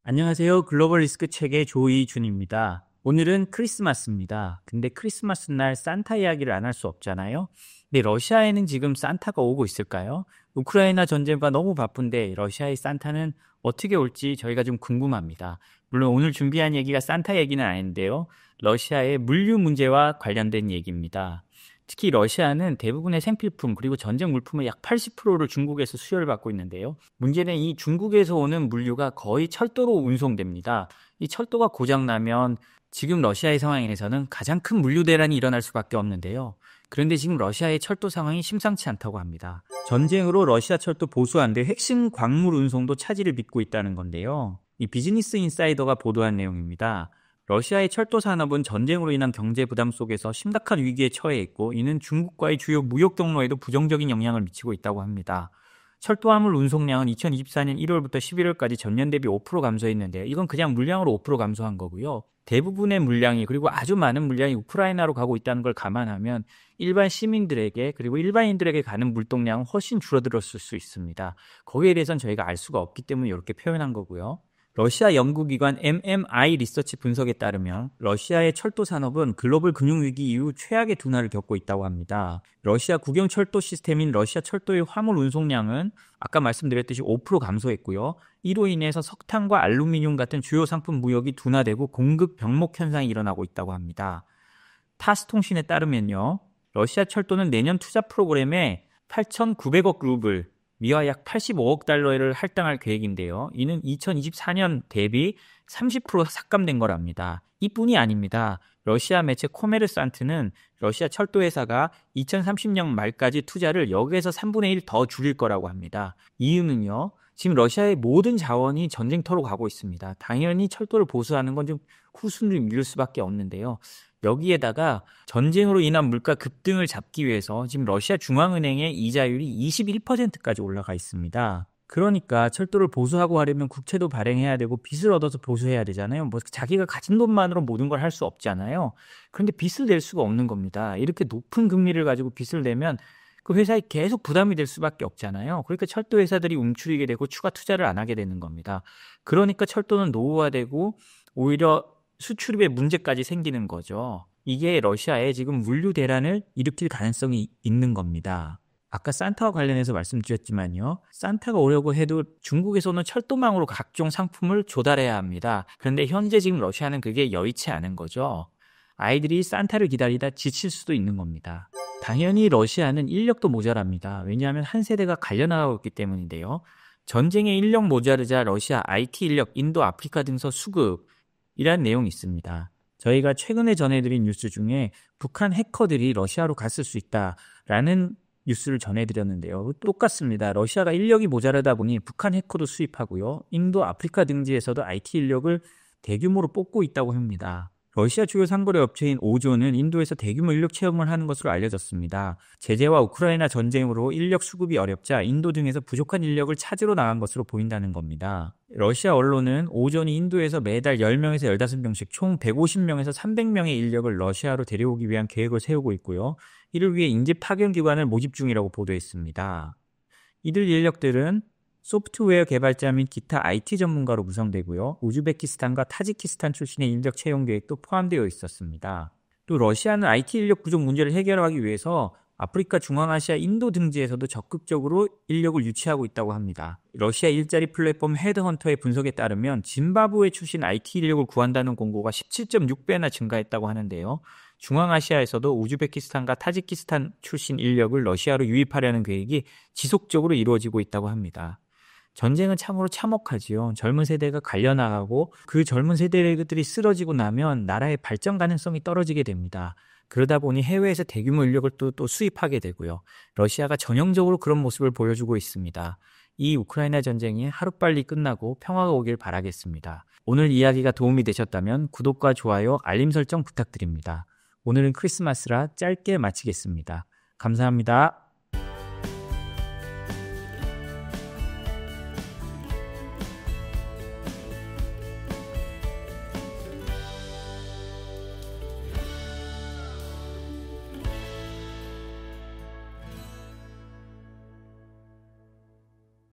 안녕하세요. 글로벌 리스크 책의 조이준입니다. 오늘은 크리스마스입니다. 근데 크리스마스 날 산타 이야기를 안 할 수 없잖아요. 근데 러시아에는 지금 산타가 오고 있을까요? 우크라이나 전쟁과 너무 바쁜데 러시아의 산타는 어떻게 올지 저희가 좀 궁금합니다. 물론 오늘 준비한 얘기가 산타 얘기는 아닌데요. 러시아의 물류 문제와 관련된 얘기입니다. 특히 러시아는 대부분의 생필품 그리고 전쟁 물품의 약 80%를 중국에서 수요를 받고 있는데요. 문제는 이 중국에서 오는 물류가 거의 철도로 운송됩니다. 이 철도가 고장나면 지금 러시아의 상황에서는 가장 큰 물류 대란이 일어날 수밖에 없는데요. 그런데 지금 러시아의 철도 상황이 심상치 않다고 합니다. 전쟁으로 러시아 철도 보수한데 핵심 광물 운송도 차질을 빚고 있다는 건데요. 이 비즈니스 인사이더가 보도한 내용입니다. 러시아의 철도 산업은 전쟁으로 인한 경제 부담 속에서 심각한 위기에 처해 있고 이는 중국과의 주요 무역 경로에도 부정적인 영향을 미치고 있다고 합니다. 철도 화물 운송량은 2024년 1월부터 11월까지 전년 대비 5% 감소했는데 이건 그냥 물량으로 5% 감소한 거고요. 대부분의 물량이 그리고 아주 많은 물량이 우크라이나로 가고 있다는 걸 감안하면 일반 시민들에게 그리고 일반인들에게 가는 물동량은 훨씬 줄어들었을 수 있습니다. 거기에 대해서는 저희가 알 수가 없기 때문에 이렇게 표현한 거고요. 러시아 연구기관 MMI 리서치 분석에 따르면 러시아의 철도 산업은 글로벌 금융위기 이후 최악의 둔화를 겪고 있다고 합니다. 러시아 국영 철도 시스템인 러시아 철도의 화물 운송량은 아까 말씀드렸듯이 5% 감소했고요. 이로 인해서 석탄과 알루미늄 같은 주요 상품 무역이 둔화되고 공급 병목 현상이 일어나고 있다고 합니다. 타스 통신에 따르면요. 러시아 철도는 내년 투자 프로그램에 8,900억 루블, 미화 약 85억 달러를 할당할 계획인데요. 이는 2024년 대비 30% 삭감된 거랍니다. 이뿐이 아닙니다. 러시아 매체 코메르산트는 러시아 철도회사가 2030년 말까지 투자를 역에서 3분의 1 더 줄일 거라고 합니다. 이유는요. 지금 러시아의 모든 자원이 전쟁터로 가고 있습니다. 당연히 철도를 보수하는 건 좀 후순위를 미룰 수밖에 없는데요. 여기에다가 전쟁으로 인한 물가 급등을 잡기 위해서 지금 러시아 중앙은행의 이자율이 21%까지 올라가 있습니다. 그러니까 철도를 보수하고 하려면 국채도 발행해야 되고 빚을 얻어서 보수해야 되잖아요. 뭐 자기가 가진 돈만으로 모든 걸 할 수 없잖아요. 그런데 빚을 낼 수가 없는 겁니다. 이렇게 높은 금리를 가지고 빚을 내면 그 회사에 계속 부담이 될 수밖에 없잖아요. 그러니까 철도 회사들이 움츠리게 되고 추가 투자를 안 하게 되는 겁니다. 그러니까 철도는 노후화되고 오히려 수출입에 문제까지 생기는 거죠. 이게 러시아에 지금 물류 대란을 일으킬 가능성이 있는 겁니다. 아까 산타와 관련해서 말씀드렸지만요. 산타가 오려고 해도 중국에서는 철도망으로 각종 상품을 조달해야 합니다. 그런데 현재 지금 러시아는 그게 여의치 않은 거죠. 아이들이 산타를 기다리다 지칠 수도 있는 겁니다. 당연히 러시아는 인력도 모자랍니다. 왜냐하면 한 세대가 갈려나가고 있기 때문인데요. 전쟁에 인력 모자르자 러시아 IT 인력 인도 아프리카 등서 수급 이란 내용이 있습니다. 저희가 최근에 전해드린 뉴스 중에 북한 해커들이 러시아로 갔을 수 있다라는 뉴스를 전해드렸는데요. 똑같습니다. 러시아가 인력이 모자라다 보니 북한 해커도 수입하고요. 인도 아프리카 등지에서도 IT 인력을 대규모로 뽑고 있다고 합니다. 러시아 주요 상거래 업체인 오존은 인도에서 대규모 인력 채용을 하는 것으로 알려졌습니다. 제재와 우크라이나 전쟁으로 인력 수급이 어렵자 인도 등에서 부족한 인력을 찾으러 나간 것으로 보인다는 겁니다. 러시아 언론은 오존이 인도에서 매달 10명에서 15명씩 총 150명에서 300명의 인력을 러시아로 데려오기 위한 계획을 세우고 있고요. 이를 위해 인재 파견 기관을 모집 중이라고 보도했습니다. 이들 인력들은 소프트웨어 개발자 및 기타 IT 전문가로 구성되고요. 우즈베키스탄과 타지키스탄 출신의 인력 채용 계획도 포함되어 있었습니다. 또 러시아는 IT 인력 부족 문제를 해결하기 위해서 아프리카, 중앙아시아, 인도 등지에서도 적극적으로 인력을 유치하고 있다고 합니다. 러시아 일자리 플랫폼 헤드헌터의 분석에 따르면 짐바브웨 출신 IT 인력을 구한다는 공고가 17.6배나 증가했다고 하는데요. 중앙아시아에서도 우즈베키스탄과 타지키스탄 출신 인력을 러시아로 유입하려는 계획이 지속적으로 이루어지고 있다고 합니다. 전쟁은 참으로 참혹하지요. 젊은 세대가 갈려나가고 그 젊은 세대들이 쓰러지고 나면 나라의 발전 가능성이 떨어지게 됩니다. 그러다 보니 해외에서 대규모 인력을 또 수입하게 되고요. 러시아가 전형적으로 그런 모습을 보여주고 있습니다. 이 우크라이나 전쟁이 하루빨리 끝나고 평화가 오길 바라겠습니다. 오늘 이야기가 도움이 되셨다면 구독과 좋아요, 알림 설정 부탁드립니다. 오늘은 크리스마스라 짧게 마치겠습니다. 감사합니다.